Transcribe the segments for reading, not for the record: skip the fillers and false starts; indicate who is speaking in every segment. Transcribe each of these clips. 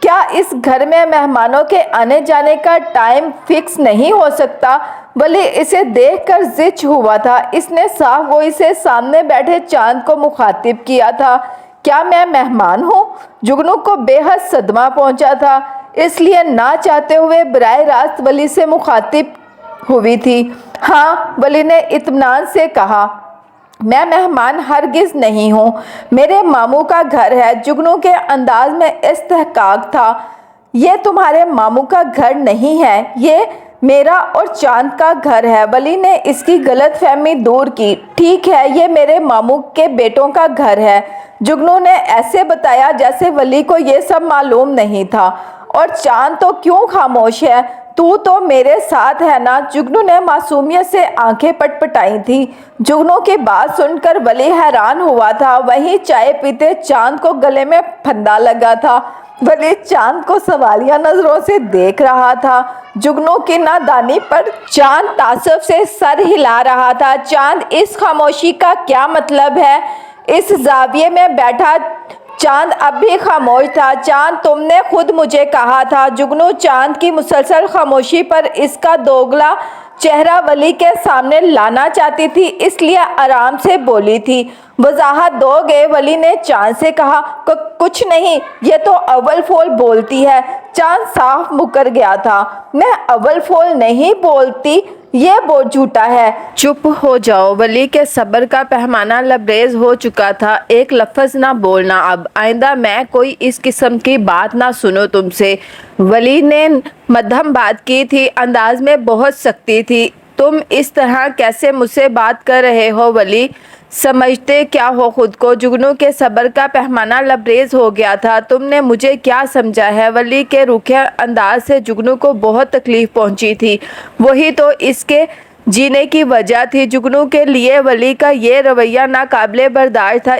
Speaker 1: کیا اس گھر میں مہمانوں کے آنے جانے کا ٹائم فکس نہیں ہو سکتا؟ ولی اسے دیکھ کر زچ ہوا تھا۔ اس نے صاف گوئی سے سامنے بیٹھے چاند کو مخاطب کیا تھا۔ کیا میں مہمان ہوں؟ جگنو کو بے حد صدمہ پہنچا تھا، اس لیے نہ چاہتے ہوئے براہ راست ولی سے مخاطب ہوئی تھی۔ ہاں، ولی نے اطمینان سے کہا، میں مہمان ہرگز نہیں ہوں، میرے ماموں کا گھر ہے۔ جگنو کے انداز میں استحقاق تھا۔ یہ تمہارے ماموں کا گھر نہیں ہے، یہ میرا اور چاند کا گھر ہے۔ ولی نے اس کی غلط فہمی دور کی۔ ٹھیک ہے، یہ میرے ماموں کے بیٹوں کا گھر ہے۔ جگنو نے ایسے بتایا جیسے ولی کو یہ سب معلوم نہیں تھا۔ اور چاند تو کیوں خاموش ہے؟ تو میرے ساتھ ہے نا؟ جگنو نے معصومیت سے آنکھیں پٹ پٹائی تھی۔ جگنو کی بات سن کر ولی حیران ہوا تھا۔ وہیں چائے پیتے چاند کو گلے میں پھندا لگا تھا۔ ولی چاند کو سوالیہ نظروں سے دیکھ رہا تھا۔ جگنو کی نادانی پر چاند تعصب سے سر ہلا رہا تھا۔ چاند، اس خاموشی کا کیا مطلب ہے؟ اس زاویے میں بیٹھا چاند اب بھی خاموش تھا۔ چاند، تم نے خود مجھے کہا تھا۔ جگنو چاند کی مسلسل خاموشی پر اس کا دوگلا چہرہ ولی کے سامنے لانا چاہتی تھی، اس لیے آرام سے بولی تھی۔ وضاحت دو گے؟ ولی نے چاند سے کہا۔ کچھ نہیں، یہ تو اول فول بولتی ہے۔ چاند صاف مکر گیا تھا۔ میں اول فول نہیں بولتی، یہ بہت جھوٹا ہے۔ چپ ہو جاؤ۔ ولی کے صبر کا پیمانہ لبریز ہو چکا تھا۔ ایک لفظ نہ بولنا اب، آئندہ میں کوئی اس قسم کی بات نہ سنوں تم سے۔ ولی نے مدھم بات کی تھی، انداز میں بہت سختی تھی۔ تم اس طرح کیسے مجھ سے بات کر رہے ہو ولی؟ سمجھتے کیا ہو خود کو؟ جگنو کے صبر کا پیمانہ لبریز ہو گیا تھا۔ تم نے مجھے کیا سمجھا ہے؟ ولی کے روکھے انداز سے جگنو کو بہت تکلیف پہنچی تھی۔ وہی تو اس کے جینے کی وجہ تھی۔ جگنو کے لیے ولی کا یہ رویہ ناقابل برداشت تھا۔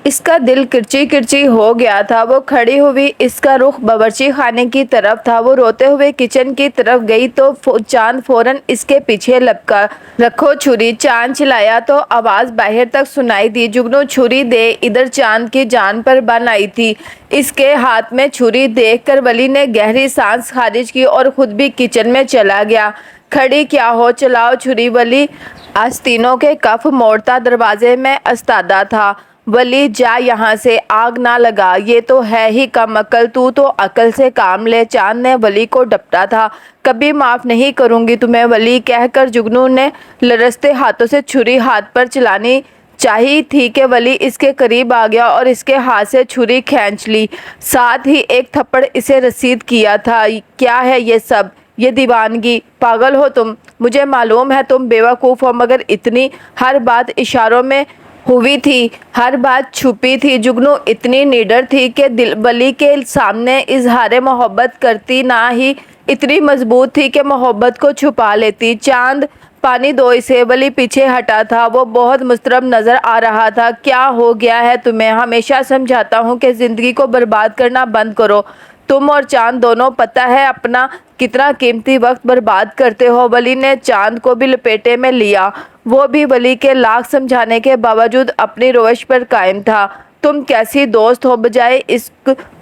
Speaker 1: اس کا دل کرچی کرچی ہو گیا تھا۔ وہ کھڑی ہوئی، اس کا رخ باورچی خانے کی طرف تھا۔ وہ روتے ہوئے کچن کی طرف گئی تو چاند فوراً اس کے پیچھے لپکا۔ رکھو چھری، چاند چلایا تو آواز باہر تک سنائی دی۔ جگنو، چھری دے ادھر۔ چاند کی جان پر بن آئی تھی اس کے ہاتھ میں چھری دیکھ کر ولی نے گہری سانس خارج کی اور خود بھی کچن میں چلا گیا۔ کھڑی کیا ہو، چلاؤ چھری۔ ولی آستینوں کے کف موڑتا دروازے میں استادہ تھا۔ ولی، جا یہاں سے، آگ نہ لگا، یہ تو ہے ہی کم عقل، تو عقل سے کام لے۔ چاند نے ولی کو ڈپٹا تھا۔ کبھی معاف نہیں کروں گی تمہیں ولی، کہہ کر جگنو نے لرزتے ہاتھوں سے چھری ہاتھ پر چلانی چاہی تھی کہ ولی اس کے قریب آ گیا اور اس کے ہاتھ سے چھری کھینچ لی، ساتھ ہی ایک تھپڑ اسے رسید کیا تھا۔ کیا ہے یہ سب؟ یہ دیوانگی؟ پاگل ہو تم؟ مجھے معلوم ہے تم بیوقوف ہو، مگر اتنی ہر بات اشاروں میں ہوئی تھی، ہر بات چھپی تھی۔ جگنو اتنی نڈر تھی کہ ولی کے سامنے اظہار محبت کرتی، نہ ہی اتنی مضبوط تھی کہ محبت کو چھپا لیتی۔ چاند، پانی دو اسے۔ ولی پیچھے ہٹا تھا۔ وہ بہت مضطرب نظر آ رہا تھا۔ کیا ہو گیا ہے تمہیں؟ ہمیشہ سمجھاتا ہوں کہ زندگی کو برباد کرنا بند کرو۔ تم اور چاند دونوں پتہ ہے اپنا کتنا قیمتی وقت برباد کرتے ہو۔ ولی نے چاند کو بھی لپیٹے میں لیا۔ وہ بھی ولی کے لاکھ سمجھانے کے باوجود اپنی روش پر قائم تھا۔ تم کیسی دوست ہو، بجائے اس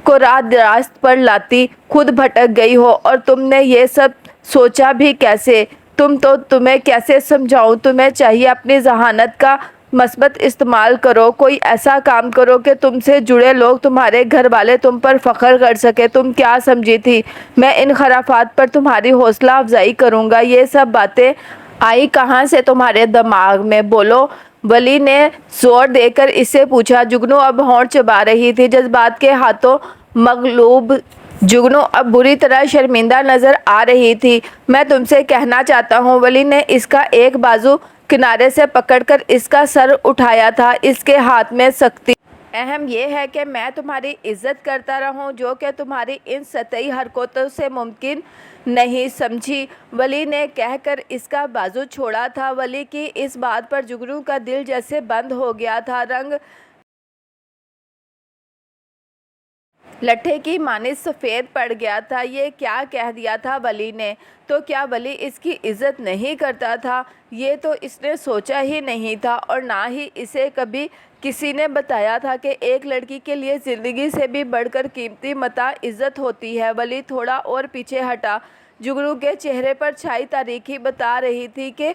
Speaker 1: کو راست پر لاتی خود بھٹک گئی ہو، اور تم نے یہ سب سوچا بھی کیسے؟ تمہیں کیسے سمجھاؤں؟ تمہیں چاہیے اپنی ذہانت کا مثبت استعمال کرو، کوئی ایسا کام کرو کہ تم سے جڑے لوگ، تمہارے گھر والے تم پر فخر کر سکے۔ تم کیا سمجھی تھی میں ان خرافات پر تمہاری حوصلہ افزائی کروں گا؟ یہ سب باتیں آئی کہاں سے تمہارے دماغ میں؟ بولو۔ ولی نے زور دے کر اس سے پوچھا۔ جگنو اب ہونٹ چبا رہی تھی، جذبات کے ہاتھوں مغلوب۔ جگنو اب بری طرح شرمندہ نظر آ رہی تھی۔ میں تم سے کہنا چاہتا ہوں۔ ولی نے اس کا ایک بازو کنارے سے پکڑ کر اس کا سر اٹھایا تھا، اس کے ہاتھ میں سختی۔ اہم یہ ہے کہ میں تمہاری عزت کرتا رہوں، جو کہ تمہاری ان سطحی حرکتوں سے ممکن نہیں، سمجھی؟ ولی نے کہہ کر اس کا بازو چھوڑا تھا۔ ولی کی اس بات پر جگنو کا دل جیسے بند ہو گیا تھا۔ رنگ لٹھے کی مانند سفید پڑ گیا تھا۔ یہ کیا کہہ دیا تھا ولی نے؟ تو کیا ولی اس کی عزت نہیں کرتا تھا؟ یہ تو اس نے سوچا ہی نہیں تھا، اور نہ ہی اسے کبھی کسی نے بتایا تھا کہ ایک لڑکی کے لیے زندگی سے بھی بڑھ کر قیمتی متاع عزت ہوتی ہے۔ ولی تھوڑا اور پیچھے ہٹا۔ جگنو کے چہرے پر چھائی تاریکی بتا رہی تھی کہ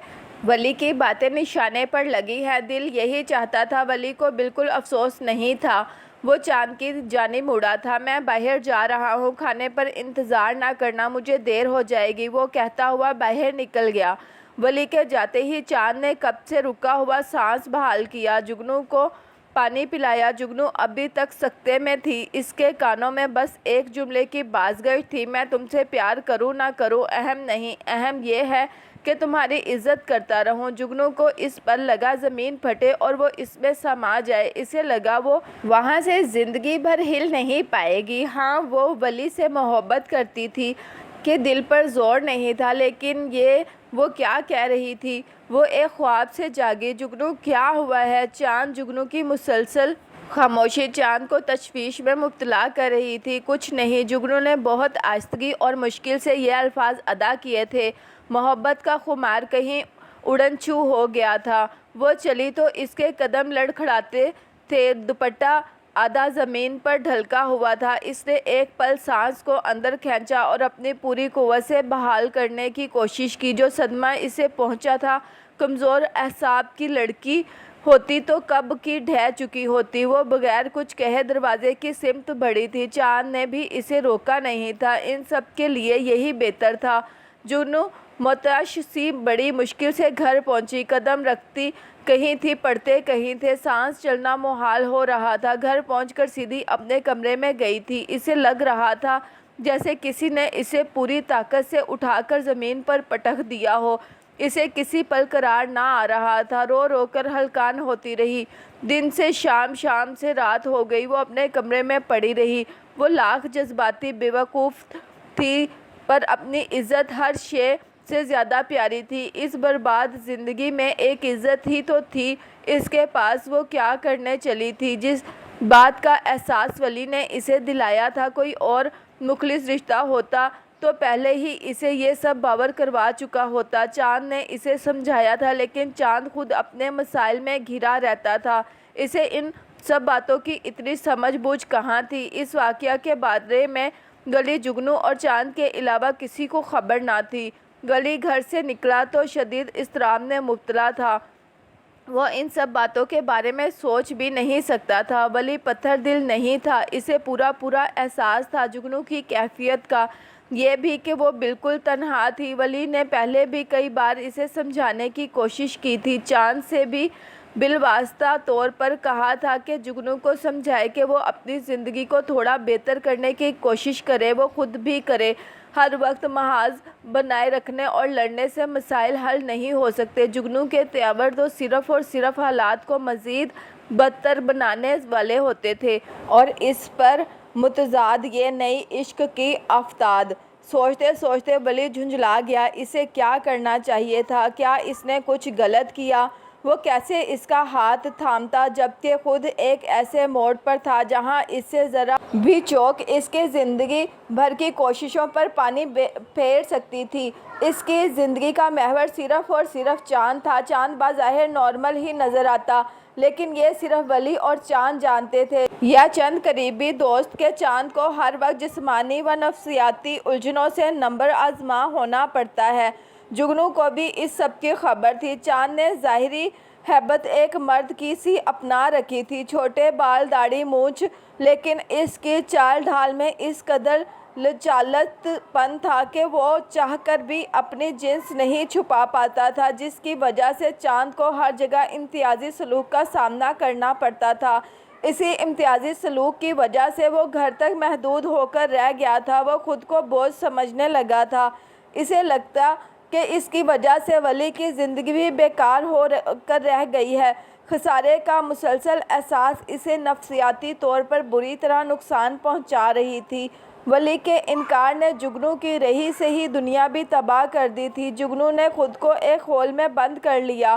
Speaker 1: ولی کی باتیں نشانے پر لگی ہیں۔ دل یہی چاہتا تھا، ولی کو بالکل افسوس نہیں تھا۔ وہ چاند کی جانب مڑا تھا۔ میں باہر جا رہا ہوں، کھانے پر انتظار نہ کرنا، مجھے دیر ہو جائے گی، وہ کہتا ہوا باہر نکل گیا۔ ولی کے جاتے ہی چاند نے کب سے رکا ہوا سانس بحال کیا، جگنو کو پانی پلایا۔ جگنو ابھی تک سکتے میں تھی، اس کے کانوں میں بس ایک جملے کی بازگشت تھی، میں تم سے پیار کروں نہ کروں اہم نہیں، اہم یہ ہے کہ تمہاری عزت کرتا رہوں۔ جگنو کو اس پر لگا زمین پھٹے اور وہ اس میں سما جائے۔ اسے لگا وہ وہاں سے زندگی بھر ہل نہیں پائے گی۔ ہاں، وہ ولی سے محبت کرتی تھی کہ دل پر زور نہیں تھا، لیکن یہ وہ کیا کہہ رہی تھی؟ وہ ایک خواب سے جاگی۔ جگنو کیا ہوا ہے؟ چاند جگنو کی مسلسل خاموشی چاند کو تشویش میں مبتلا کر رہی تھی۔ کچھ نہیں، جگنو نے بہت آہستگی اور مشکل سے یہ الفاظ ادا کیے تھے۔ محبت کا خمار کہیں اڑن چھو ہو گیا تھا۔ وہ چلی تو اس کے قدم لڑکھڑاتے تھے، دوپٹہ آدھا زمین پر ڈھلکا ہوا تھا۔ اس نے ایک پل سانس کو اندر کھینچا اور اپنی پوری قوت سے بحال کرنے کی کوشش کی۔ جو صدمہ اسے پہنچا تھا، کمزور اعصاب کی لڑکی ہوتی تو کب کی ڈھہ چکی ہوتی۔ وہ بغیر کچھ کہے دروازے کی سمت بڑھی تھی۔ چاند نے بھی اسے روکا نہیں تھا، ان سب کے لیے یہی بہتر تھا۔ جگنو متعش سی بڑی مشکل سے گھر پہنچی، قدم رکھتی کہیں تھی، پڑتے کہیں تھے، سانس چلنا محال ہو رہا تھا۔ گھر پہنچ کر سیدھی اپنے کمرے میں گئی تھی۔ اسے لگ رہا تھا جیسے کسی نے اسے پوری طاقت سے اٹھا کر زمین پر پٹک دیا ہو۔ اسے کسی پل قرار نہ آ رہا تھا، رو رو کر ہلکان ہوتی رہی۔ دن سے شام، شام سے رات ہو گئی، وہ اپنے کمرے میں پڑی رہی۔ وہ لاکھ جذباتی بے وقوف تھی، پر اپنی عزت ہر شے سے زیادہ پیاری تھی۔ اس برباد زندگی میں ایک عزت ہی تو تھی اس کے پاس۔ وہ کیا کرنے چلی تھی؟ جس بات کا احساس ولی نے اسے دلایا تھا، کوئی اور مخلص رشتہ ہوتا تو پہلے ہی اسے یہ سب باور کروا چکا ہوتا۔ چاند نے اسے سمجھایا تھا، لیکن چاند خود اپنے مسائل میں گھرا رہتا تھا۔ اسے ان سب باتوں کی اتنی سمجھ بوجھ کہاں تھی؟ اس واقعہ کے بارے میں گلی جگنو اور چاند کے علاوہ کسی کو خبر نہ تھی۔ گلی گھر سے نکلا تو شدید اضطراب میں مبتلا تھا۔ وہ ان سب باتوں کے بارے میں سوچ بھی نہیں سکتا تھا۔ ولی پتھر دل نہیں تھا، اسے پورا احساس تھا جگنو کی کیفیت کا، یہ بھی کہ وہ بالکل تنہا تھی۔ ولی نے پہلے بھی کئی بار اسے سمجھانے کی کوشش کی تھی، چاند سے بھی بالواسطہ طور پر کہا تھا کہ جگنو کو سمجھائے کہ وہ اپنی زندگی کو تھوڑا بہتر کرنے کی کوشش کرے، وہ خود بھی کرے۔ ہر وقت محاذ بنائے رکھنے اور لڑنے سے مسائل حل نہیں ہو سکتے۔ جگنو کے تیور تو صرف اور صرف حالات کو مزید بدتر بنانے والے ہوتے تھے، اور اس پر متضاد یہ نئی عشق کی آفتاب۔ سوچتے سوچتے ولی جھنجھلا گیا۔ اسے کیا کرنا چاہیے تھا؟ کیا اس نے کچھ غلط کیا؟ وہ کیسے اس کا ہاتھ تھامتا، جبکہ خود ایک ایسے موڑ پر تھا جہاں اس سے ذرا بھی چوک اس کی زندگی بھر کی کوششوں پر پانی پھیر سکتی تھی۔ اس کی زندگی کا محور صرف اور صرف چاند تھا۔ چاند بظاہر نارمل ہی نظر آتا، لیکن یہ صرف ولی اور چاند جانتے تھے، یا چند قریبی دوست، کہ چاند کو ہر وقت جسمانی و نفسیاتی الجھنوں سے نمبر آزما ہونا پڑتا ہے۔ جگنو کو بھی اس سب کی خبر تھی۔ چاند نے ظاہری ہیبت ایک مرد کی سی اپنا رکھی تھی، چھوٹے بال، داڑھی، مونچھ، لیکن اس کی چال ڈھال میں اس قدر لچالت پن تھا کہ وہ چاہ کر بھی اپنی جنس نہیں چھپا پاتا تھا، جس کی وجہ سے چاند کو ہر جگہ امتیازی سلوک کا سامنا کرنا پڑتا تھا۔ اسی امتیازی سلوک کی وجہ سے وہ گھر تک محدود ہو کر رہ گیا تھا۔ وہ خود کو بوجھ سمجھنے لگا تھا۔ اسے لگتا کہ اس کی وجہ سے ولی کی زندگی بھی بیکار ہو کر رہ گئی ہے۔ خسارے کا مسلسل احساس اسے نفسیاتی طور پر بری طرح نقصان پہنچا رہی تھی۔ ولی کے انکار نے جگنو کی رہی سہی دنیا بھی تباہ کر دی تھی۔ جگنو نے خود کو ایک خول میں بند کر لیا،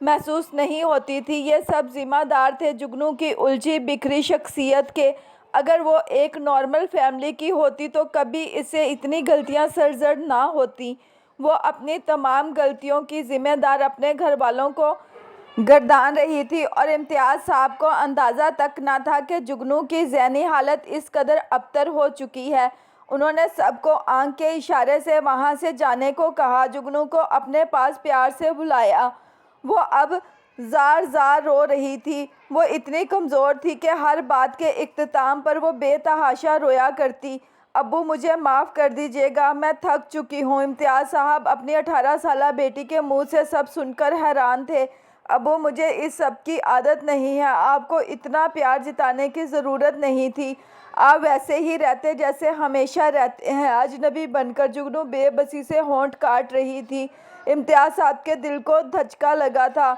Speaker 1: محسوس نہیں ہوتی تھی۔ یہ سب ذمہ دار تھے جگنو کی الجھی بکھری شخصیت کے۔ اگر وہ ایک نارمل فیملی کی ہوتی تو کبھی اسے اتنی غلطیاں سرزد نہ ہوتیں۔ وہ اپنی تمام غلطیوں کی ذمہ دار اپنے گھر والوں کو گردان رہی تھی اور امتیاز صاحب کو اندازہ تک نہ تھا کہ جگنو کی ذہنی حالت اس قدر ابتر ہو چکی ہے۔ انہوں نے سب کو آنکھ کے اشارے سے وہاں سے جانے کو کہا، جگنو کو اپنے پاس پیار سے بلایا۔ وہ اب زار زار رو رہی تھی۔ وہ اتنی کمزور تھی کہ ہر بات کے اختتام پر وہ بے تحاشا رویا کرتی۔ ابو مجھے معاف کر دیجیے گا، میں تھک چکی ہوں۔ امتیاز صاحب اپنی 18 سالہ بیٹی کے منہ سے سب سن کر حیران تھے۔ ابو مجھے اس سب کی عادت نہیں ہے، آپ کو اتنا پیار جتانے کی ضرورت نہیں تھی، آپ ویسے ہی رہتے جیسے ہمیشہ رہتے ہیں۔ اجنبی بن کر جگنو بے بسی سے ہونٹ کاٹ رہی تھی۔ امتیاز صاحب کے دل کو دھچکا لگا تھا۔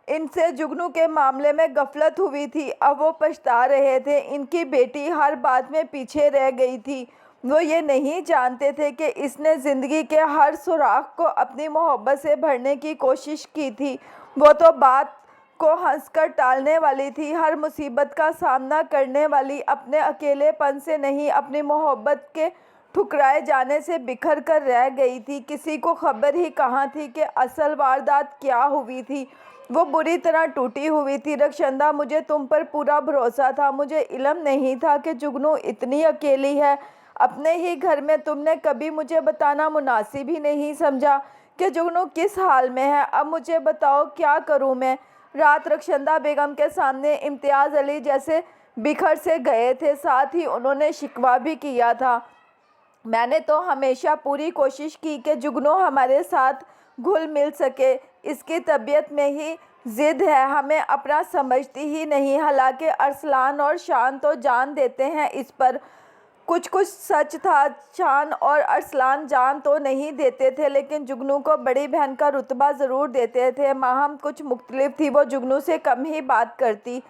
Speaker 1: ان سے جگنو کے معاملے میں غفلت ہوئی تھی، اب وہ پچھتا رہے تھے۔ ان کی بیٹی ہر بات میں پیچھے رہ گئی تھی۔ وہ یہ نہیں جانتے تھے کہ اس نے زندگی کے ہر سوراخ کو اپنی محبت سے بھرنے کی کوشش کی تھی۔ وہ تو بات کو ہنس کر ٹالنے والی تھی، ہر مصیبت کا سامنا کرنے والی، اپنے اکیلے پن سے نہیں، اپنی محبت کے ٹھکرائے جانے سے بکھر کر رہ گئی تھی۔ کسی کو خبر ہی کہاں تھی کہ اصل واردات کیا ہوئی تھی۔ وہ بری طرح ٹوٹی ہوئی تھی۔ رخشندہ مجھے تم پر پورا بھروسہ تھا، مجھے علم نہیں تھا کہ جگنو اتنی اکیلی ہے اپنے ہی گھر میں۔ تم نے کبھی مجھے بتانا مناسب ہی نہیں سمجھا کہ جگنو کس حال میں ہے۔ اب مجھے بتاؤ کیا کروں میں؟ رات رخشندہ بیگم کے سامنے امتیاز علی جیسے بکھر سے گئے تھے، ساتھ ہی انہوں نے شکوہ بھی کیا تھا، میں نے تو ہمیشہ پوری کوشش کی کہ جگنو ہمارے ساتھ گھل مل سکے، اس کی طبیعت میں ہی ضد ہے، ہمیں اپنا سمجھتی ہی نہیں۔ حالانکہ ارسلان اور شان تو جان دیتے ہیں اس پر۔ کچھ سچ تھا، شان اور ارسلان جان تو نہیں دیتے تھے، لیکن جگنو کو بڑی بہن کا رتبہ ضرور دیتے تھے۔ ماہم کچھ مختلف تھی، وہ جگنو سے کم ہی بات کرتی۔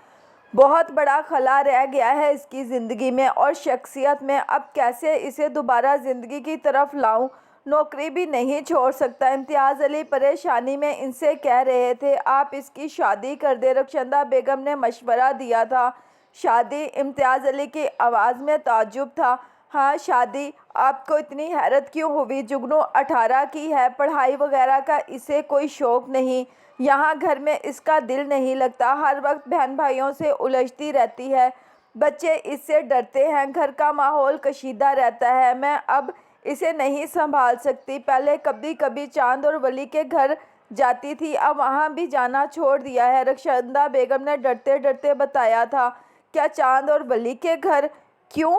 Speaker 1: بہت بڑا خلا رہ گیا ہے اس کی زندگی میں اور شخصیت میں، اب کیسے اسے دوبارہ زندگی کی طرف لاؤں؟ نوکری بھی نہیں چھوڑ سکتا۔ امتیاز علی پریشانی میں ان سے کہہ رہے تھے، آپ اس کی شادی کر دیں۔ رخشندہ بیگم نے مشورہ دیا تھا۔ شادی؟ امتیاز علی کی آواز میں تعجب تھا۔ ہاں شادی، آپ کو اتنی حیرت کیوں ہوئی؟ جگنو 18 کی ہے، پڑھائی وغیرہ کا اسے کوئی شوق نہیں، یہاں گھر میں اس کا دل نہیں لگتا، ہر وقت بہن بھائیوں سے الجھتی رہتی ہے، بچے اس سے ڈرتے ہیں، گھر کا ماحول کشیدہ رہتا ہے، میں اب اسے نہیں سنبھال سکتی۔ پہلے کبھی کبھی چاند اور ولی کے گھر جاتی تھی، اب وہاں بھی جانا چھوڑ دیا ہے، رخشندہ بیگم نے ڈرتے ڈرتے بتایا تھا۔ کیا چاند اور ولی کے گھر؟ کیوں؟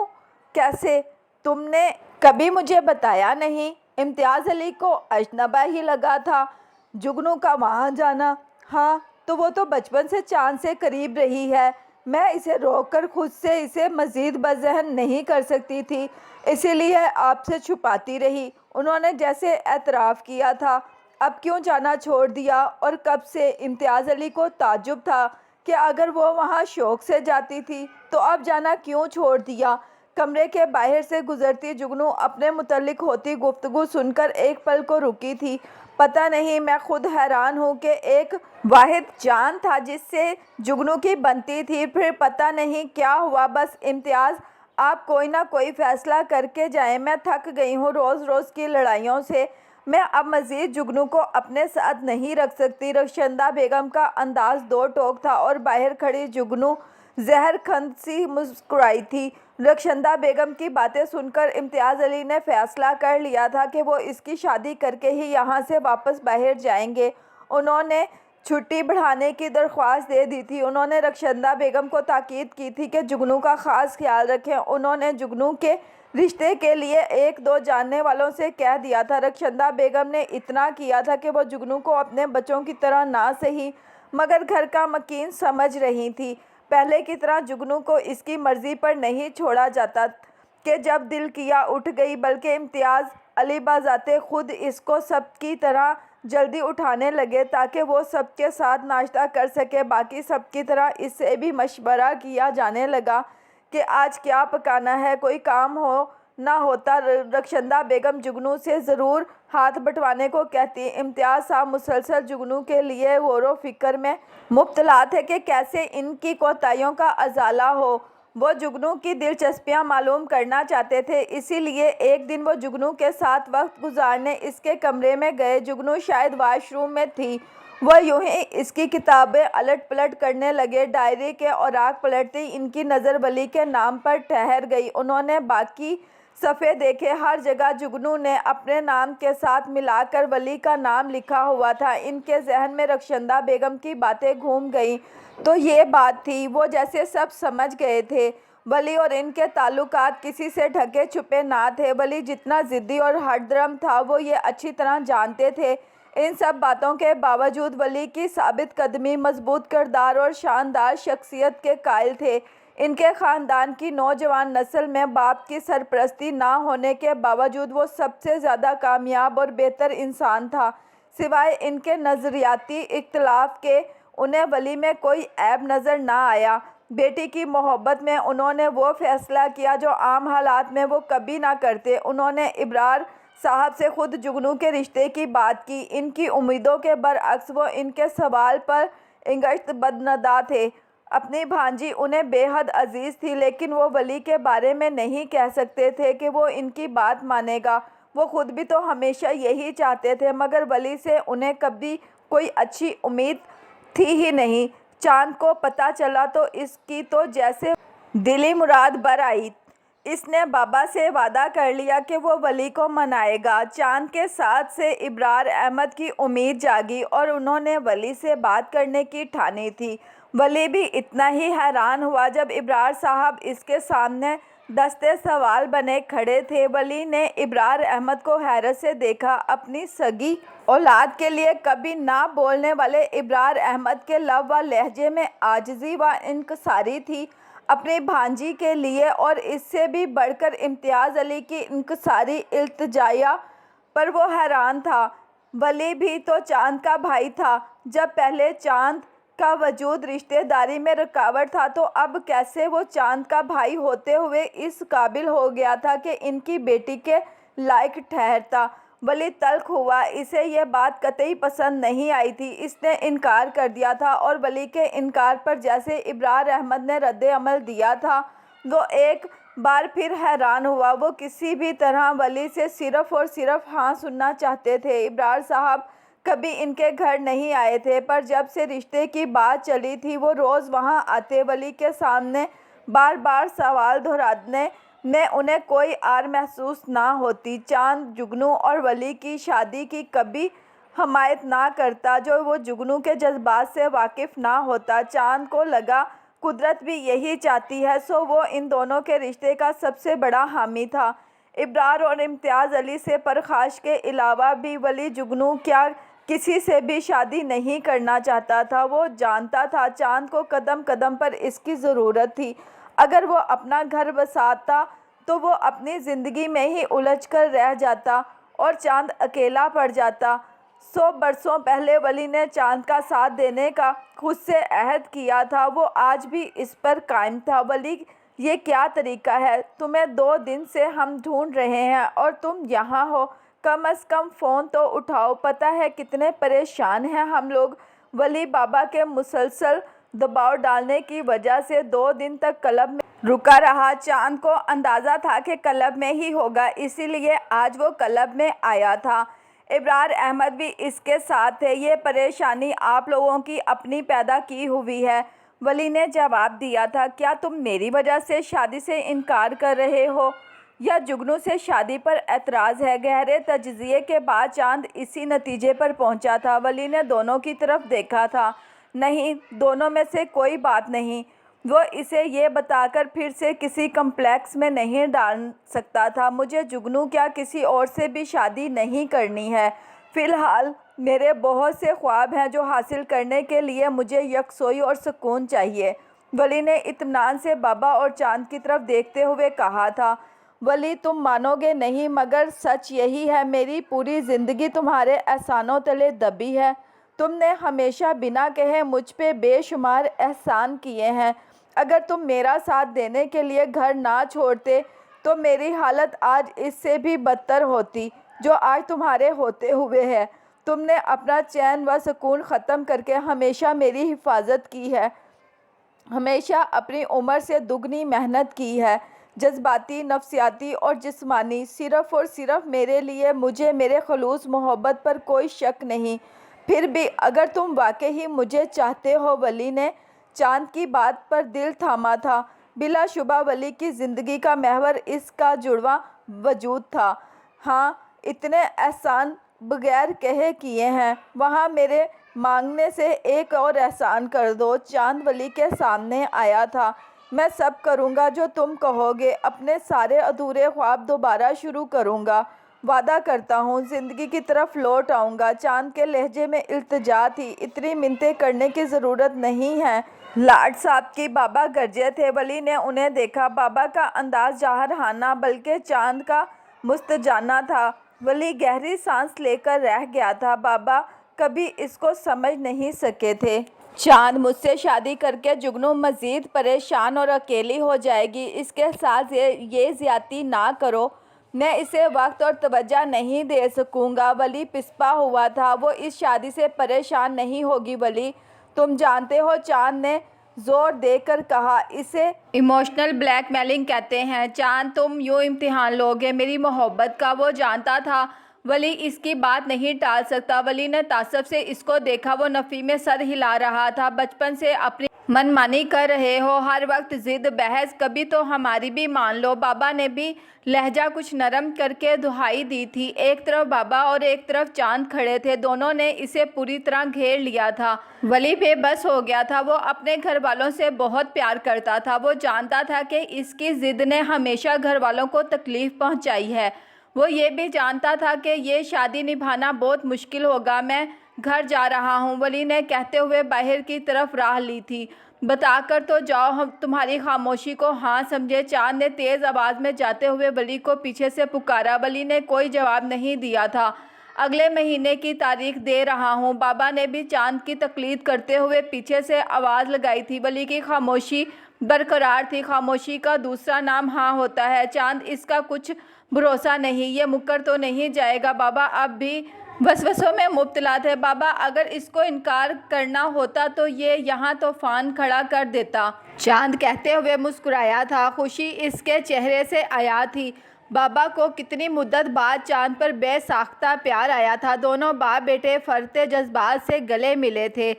Speaker 1: کیسے؟ تم نے کبھی مجھے بتایا نہیں۔ امتیاز علی کو اجنبا ہی لگا تھا جگنو کا وہاں جانا۔ ہاں تو وہ تو بچپن سے چاند سے قریب رہی ہے، میں اسے روک کر خود سے اسے مزید بذہن نہیں کر سکتی تھی، اسی لیے آپ سے چھپاتی رہی۔ انہوں نے جیسے اعتراف کیا تھا۔ اب کیوں جانا چھوڑ دیا اور کب سے؟ امتیاز علی کو تعجب تھا کہ اگر وہ وہاں شوق سے جاتی تھی تو اب جانا کیوں چھوڑ دیا؟ کمرے کے باہر سے گزرتی جگنو اپنے متعلق ہوتی گفتگو سن کر ایک پل کو رکی تھی۔ پتہ نہیں، میں خود حیران ہوں کہ ایک واحد جان تھا جس سے جگنو کی بنتی تھی، پھر پتہ نہیں کیا ہوا۔ بس امتیاز، آپ کوئی نہ کوئی فیصلہ کر کے جائیں، میں تھک گئی ہوں روز روز کی لڑائیوں سے، میں اب مزید جگنو کو اپنے ساتھ نہیں رکھ سکتی۔ رخشندہ بیگم کا انداز دو ٹوک تھا اور باہر کھڑی جگنو زہر کھند سی مسکرائی تھی۔ رخشندہ بیگم کی باتیں سن کر امتیاز علی نے فیصلہ کر لیا تھا کہ وہ اس کی شادی کر کے ہی یہاں سے واپس باہر جائیں گے۔ انہوں نے چھٹی بڑھانے کی درخواست دے دی تھی۔ انہوں نے رخشندہ بیگم کو تاکید کی تھی کہ جگنو کا خاص خیال رکھیں۔ انہوں نے جگنو کے رشتے کے لیے ایک دو جاننے والوں سے کہہ دیا تھا۔ رخشندہ بیگم نے اتنا کیا تھا کہ وہ جگنو کو اپنے بچوں کی طرح نہ سہی مگر گھر کا مکین سمجھ رہی تھی۔ پہلے کی طرح جگنو کو اس کی مرضی پر نہیں چھوڑا جاتا کہ جب دل کیا اٹھ گئی، بلکہ امتیاز علی بذات خود اس کو سب کی طرح جلدی اٹھانے لگے تاکہ وہ سب کے ساتھ ناشتہ کر سکے۔ باقی سب کی طرح اس سے بھی مشورہ کیا جانے لگا کہ آج کیا پکانا ہے، کوئی کام ہو نہ ہوتا رخشندہ بیگم جگنو سے ضرور ہاتھ بٹوانے کو کہتی۔ امتیاز صاحب مسلسل جگنو کے لیے غور و فکر میں مبتلا تھے کہ کیسے ان کی کوتاہیوں کا ازالہ ہو۔ وہ جگنو کی دلچسپیاں معلوم کرنا چاہتے تھے، اسی لیے ایک دن وہ جگنو کے ساتھ وقت گزارنے اس کے کمرے میں گئے۔ جگنو شاید واش روم میں تھی۔ وہ یوں ہی اس کی کتابیں الٹ پلٹ کرنے لگے، ڈائری کے اوراق پلٹتی ان کی نظر ولی کے نام پر ٹھہر گئی۔ انہوں نے باقی صفحے دیکھے، ہر جگہ جگنو نے اپنے نام کے ساتھ ملا کر ولی کا نام لکھا ہوا تھا۔ ان کے ذہن میں رخشندہ بیگم کی باتیں گھوم گئیں تو یہ بات تھی، وہ جیسے سب سمجھ گئے تھے۔ ولی اور ان کے تعلقات کسی سے ڈھکے چھپے نہ تھے۔ ولی جتنا ضدی اور ہٹ درم تھا وہ یہ اچھی طرح جانتے تھے۔ ان سب باتوں کے باوجود ولی کی ثابت قدمی، مضبوط کردار اور شاندار شخصیت کے قائل تھے۔ ان کے خاندان کی نوجوان نسل میں باپ کی سرپرستی نہ ہونے کے باوجود وہ سب سے زیادہ کامیاب اور بہتر انسان تھا۔ سوائے ان کے نظریاتی اختلاف کے انہیں ولی میں کوئی عیب نظر نہ آیا۔ بیٹی کی محبت میں انہوں نے وہ فیصلہ کیا جو عام حالات میں وہ کبھی نہ کرتے۔ انہوں نے ابرار صاحب سے خود جگنو کے رشتے کی بات کی۔ ان کی امیدوں کے برعکس وہ ان کے سوال پر انگشت بدندہ تھے۔ اپنی بھانجی انہیں بے حد عزیز تھی، لیکن وہ ولی کے بارے میں نہیں کہہ سکتے تھے کہ وہ ان کی بات مانے گا۔ وہ خود بھی تو ہمیشہ یہی چاہتے تھے، مگر ولی سے انہیں کبھی کوئی اچھی امید تھی ہی نہیں۔ چاند کو پتہ چلا تو اس کی تو جیسے دلی مراد بر آئی۔ اس نے بابا سے وعدہ کر لیا کہ وہ ولی کو منائے گا۔ چاند کے ساتھ سے ابرار احمد کی امید جاگی اور انہوں نے ولی سے بات کرنے کی ٹھانی تھی۔ ولی بھی اتنا ہی حیران ہوا جب ابرار صاحب اس کے سامنے دستے سوال بنے کھڑے تھے۔ ولی نے ابرار احمد کو حیرت سے دیکھا۔ اپنی سگی اولاد کے لیے کبھی نہ بولنے والے ابرار احمد کے لب و لہجے میں عاجزی و انکساری تھی۔ اپنی بھانجی کے لیے اور اس سے بھی بڑھ کر امتیاز علی کی انکساری التجائیہ پر وہ حیران تھا۔ ولی بھی تو چاند کا بھائی تھا۔ جب پہلے چاند کا وجود رشتہ داری میں رکاوٹ تھا تو اب کیسے وہ چاند کا بھائی ہوتے ہوئے اس قابل ہو گیا تھا کہ ان کی بیٹی کے لائق ٹھہرتا۔ ولی تلخ ہوا۔ اسے یہ بات قطعی پسند نہیں آئی تھی۔ اس نے انکار کر دیا تھا اور ولی کے انکار پر جیسے ابرار احمد نے رد عمل دیا تھا، وہ ایک بار پھر حیران ہوا۔ وہ کسی بھی طرح ولی سے صرف اور صرف ہاں سننا چاہتے تھے۔ ابرار صاحب کبھی ان کے گھر نہیں آئے تھے، پر جب سے رشتے کی بات چلی تھی وہ روز وہاں آتے۔ ولی کے سامنے بار بار سوال دہرانے میں انہیں کوئی آر محسوس نہ ہوتی۔ چاند جگنو اور ولی کی شادی کی کبھی حمایت نہ کرتا جو وہ جگنو کے جذبات سے واقف نہ ہوتا۔ چاند کو لگا قدرت بھی یہی چاہتی ہے، سو وہ ان دونوں کے رشتے کا سب سے بڑا حامی تھا۔ ابرار اور امتیاز علی سے پرخاش کے علاوہ بھی ولی جگنو کیا کسی سے بھی شادی نہیں کرنا چاہتا تھا۔ وہ جانتا تھا چاند کو قدم قدم پر اس کی ضرورت تھی۔ اگر وہ اپنا گھر بساتا تو وہ اپنی زندگی میں ہی الجھ کر رہ جاتا اور چاند اکیلا پڑ جاتا۔ 100 برسوں پہلے ولی نے چاند کا ساتھ دینے کا خود سے عہد کیا تھا، وہ آج بھی اس پر قائم تھا۔ ولی یہ کیا طریقہ ہے؟ تمہیں 2 دن سے ہم ڈھونڈ رہے ہیں اور تم یہاں ہو۔ کم از کم فون تو اٹھاؤ، پتہ ہے کتنے پریشان ہیں ہم لوگ۔ ولی بابا کے مسلسل دباؤ ڈالنے کی وجہ سے 2 دن تک کلب میں رکا رہا۔ چاند کو اندازہ تھا کہ کلب میں ہی ہوگا، اسی لیے آج وہ کلب میں آیا تھا۔ ابرار احمد بھی اس کے ساتھ تھے۔ یہ پریشانی آپ لوگوں کی اپنی پیدا کی ہوئی ہے، ولی نے جواب دیا تھا۔ کیا تم میری وجہ سے شادی سے انکار کر رہے ہو یا جگنو سے شادی پر اعتراض ہے؟ گہرے تجزیے کے بعد چاند اسی نتیجے پر پہنچا تھا۔ ولی نے دونوں کی طرف دیکھا تھا۔ نہیں، دونوں میں سے کوئی بات نہیں۔ وہ اسے یہ بتا کر پھر سے کسی کمپلیکس میں نہیں ڈال سکتا تھا۔ مجھے جگنو کیا کسی اور سے بھی شادی نہیں کرنی ہے۔ فی الحال میرے بہت سے خواب ہیں جو حاصل کرنے کے لیے مجھے یکسوئی اور سکون چاہیے، ولی نے اطمینان سے بابا اور چاند کی طرف دیکھتے ہوئے کہا تھا۔ ولی تم مانو گے نہیں مگر سچ یہی ہے، میری پوری زندگی تمہارے احسانوں تلے دبی ہے۔ تم نے ہمیشہ بنا کہے مجھ پہ بے شمار احسان کیے ہیں۔ اگر تم میرا ساتھ دینے کے لیے گھر نہ چھوڑتے تو میری حالت آج اس سے بھی بدتر ہوتی جو آج تمہارے ہوتے ہوئے ہے۔ تم نے اپنا چین و سکون ختم کر کے ہمیشہ میری حفاظت کی ہے، ہمیشہ اپنی عمر سے دگنی محنت کی ہے، جذباتی، نفسیاتی اور جسمانی، صرف اور صرف میرے لیے۔ مجھے میرے خلوص محبت پر کوئی شک نہیں۔ پھر بھی اگر تم واقعی مجھے چاہتے ہو۔ ولی نے چاند کی بات پر دل تھاما تھا۔ بلا شبہ ولی کی زندگی کا محور اس کا جڑواں وجود تھا۔ ہاں، اتنے احسان بغیر کہے کیے ہیں۔ وہاں میرے مانگنے سے ایک اور احسان کر دو۔ چاند ولی کے سامنے آیا تھا۔ میں سب کروں گا جو تم کہو گے، اپنے سارے ادھورے خواب دوبارہ شروع کروں گا، وعدہ کرتا ہوں، زندگی کی طرف لوٹ آؤں گا۔ چاند کے لہجے میں التجا تھی۔ اتنی منتیں کرنے کی ضرورت نہیں ہے لاڈ صاحب کی۔ بابا گرجے تھے۔ ولی نے انہیں دیکھا۔ بابا کا انداز جارحانہ بلکہ چاند کا مستجانہ تھا۔ ولی گہری سانس لے کر رہ گیا تھا۔ بابا کبھی اس کو سمجھ نہیں سکے تھے۔ چاند، مجھ سے شادی کر کے جگنو مزید پریشان اور اکیلی ہو جائے گی، اس کے ساتھ یہ زیادتی نہ کرو، میں اسے وقت اور توجہ نہیں دے سکوں گا۔ ولی پسپا ہوا تھا۔ وہ اس شادی سے پریشان نہیں ہوگی ولی، تم جانتے ہو، چاند نے زور دے کر کہا۔ اسے ایموشنل بلیک میلنگ کہتے ہیں۔ چاند، تم یوں امتحان لوگے میری محبت کا؟ وہ جانتا تھا ولی اس کی بات نہیں ٹال سکتا۔ ولی نے تعصب سے اس کو دیکھا۔ وہ نفی میں سر ہلا رہا تھا۔ بچپن سے اپنی من مانی کر رہے ہو، ہر وقت ضد بحث، کبھی تو ہماری بھی مان لو۔ بابا نے بھی لہجہ کچھ نرم کر کے دہائی دی تھی۔ ایک طرف بابا اور ایک طرف چاند کھڑے تھے، دونوں نے اسے پوری طرح گھیر لیا تھا۔ ولی بے بس ہو گیا تھا۔ وہ اپنے گھر والوں سے بہت پیار کرتا تھا۔ وہ جانتا تھا کہ اس کی ضد نے ہمیشہ گھر والوں کو تکلیف پہنچائی ہے۔ وہ یہ بھی جانتا تھا کہ یہ شادی نبھانا بہت مشکل ہوگا۔ میں گھر جا رہا ہوں، ولی نے کہتے ہوئے باہر کی طرف راہ لی تھی۔ بتا کر تو جاؤ، ہم تمہاری خاموشی کو ہاں سمجھے، چاند نے تیز آواز میں جاتے ہوئے ولی کو پیچھے سے پکارا۔ ولی نے کوئی جواب نہیں دیا تھا۔ اگلے مہینے کی تاریخ دے رہا ہوں۔ بابا نے بھی چاند کی تقلید کرتے ہوئے پیچھے سے آواز لگائی تھی۔ ولی کی خاموشی برقرار تھی۔ خاموشی کا دوسرا نام ہاں ہوتا ہے۔ چاند، اس کا کچھ بھروسہ نہیں، یہ مکر تو نہیں جائے گا؟ بابا اب بھی وسوسوں میں مبتلا تھے۔ بابا، اگر اس کو انکار کرنا ہوتا تو یہ یہاں طوفان کھڑا کر دیتا۔ چاند کہتے ہوئے مسکرایا تھا۔ خوشی اس کے چہرے سے عیاں تھی۔ بابا کو کتنی مدت بعد چاند پر بے ساختہ پیار آیا تھا۔ دونوں باپ بیٹے فرتے جذبات سے گلے ملے تھے۔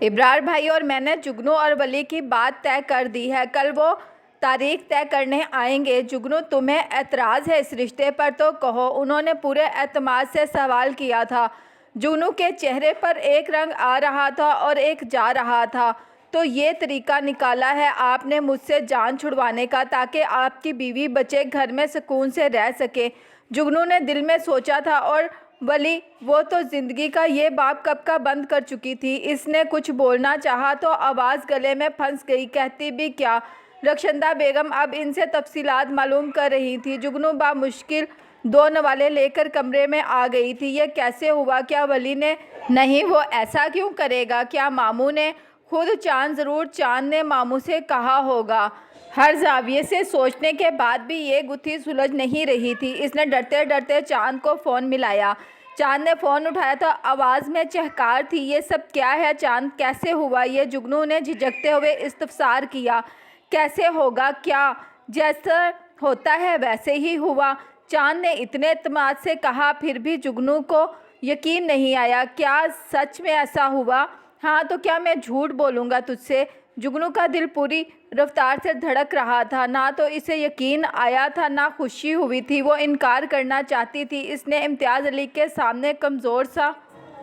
Speaker 1: ابرار بھائی اور میں نے جگنو اور ولی کی بات طے کر دی ہے، کل وہ تاریخ طے کرنے آئیں گے۔ جگنو، تمہیں اعتراض ہے اس رشتے پر تو کہو، انہوں نے پورے اعتماد سے سوال کیا تھا۔ جگنو کے چہرے پر ایک رنگ آ رہا تھا اور ایک جا رہا تھا۔ تو یہ طریقہ نکالا ہے آپ نے مجھ سے جان چھڑوانے کا، تاکہ آپ کی بیوی بچے گھر میں سکون سے رہ سکیں؟ جگنو نے دل میں سوچا تھا۔ اور ولی، وہ تو زندگی کا یہ باب کب کا بند کر چکی تھی۔ اس نے کچھ بولنا چاہا تو آواز گلے میں پھنس گئی۔ کہتی بھی کیا؟ رخشندہ بیگم اب ان سے تفصیلات معلوم کر رہی تھی۔ جگنو بامشکل دو نوالے لے کر کمرے میں آ گئی تھی۔ یہ کیسے ہوا؟ کیا ولی نے؟ نہیں، وہ ایسا کیوں کرے گا؟ کیا ماموں نے؟ خود چاند ضرور۔ چاند نے ماموں سے کہا ہوگا۔ ہر زاویے سے سوچنے کے بعد بھی یہ گتھی سلجھ نہیں رہی تھی۔ اس نے ڈرتے ڈرتے چاند کو فون ملایا۔ چاند نے فون اٹھایا تو آواز میں چہکار تھی۔ یہ سب کیا ہے چاند؟ کیسے ہوا یہ؟ جگنو نے جھجکتے ہوئے استفسار کیا۔ کیسے ہوگا کیا؟ جیسا ہوتا ہے ویسے ہی ہوا، چاند نے اتنے اعتماد سے کہا۔ پھر بھی جگنو کو یقین نہیں آیا۔ کیا سچ میں ایسا ہوا؟ ہاں تو کیا میں جھوٹ بولوں گا تجھ سے؟ جگنو کا دل پوری رفتار سے دھڑک رہا تھا۔ نہ تو اسے یقین آیا تھا، نہ خوشی ہوئی تھی۔ وہ انکار کرنا چاہتی تھی۔ اس نے امتیاز علی کے سامنے کمزور سا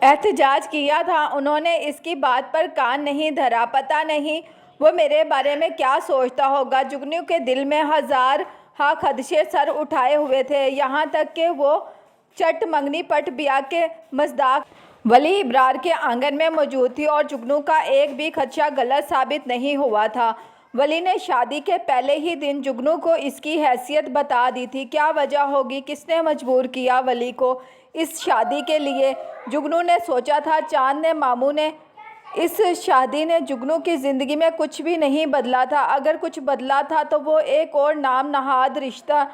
Speaker 1: احتجاج کیا تھا۔ انہوں نے اس کی بات پر کان نہیں دھرا۔ پتہ نہیں وہ میرے بارے میں کیا سوچتا ہوگا۔ جگنو کے دل میں ہزار خدشے سر اٹھائے ہوئے تھے، یہاں تک کہ وہ چٹ منگنی پٹ بیا کے مصداق ولی ابرار کے آنگن میں موجود تھی اور جگنو کا ایک بھی خدشہ غلط ثابت نہیں ہوا تھا۔ ولی نے شادی کے پہلے ہی دن جگنو کو اس کی حیثیت بتا دی تھی۔ کیا وجہ ہوگی؟ کس نے مجبور کیا ولی کو اس شادی کے لیے؟ جگنو نے سوچا تھا۔ چاند نے ماموں نے اس شادی نے جگنو کی زندگی میں کچھ بھی نہیں بدلا تھا، اگر کچھ بدلا تھا تو وہ ایک اور نام نہاد رشتہ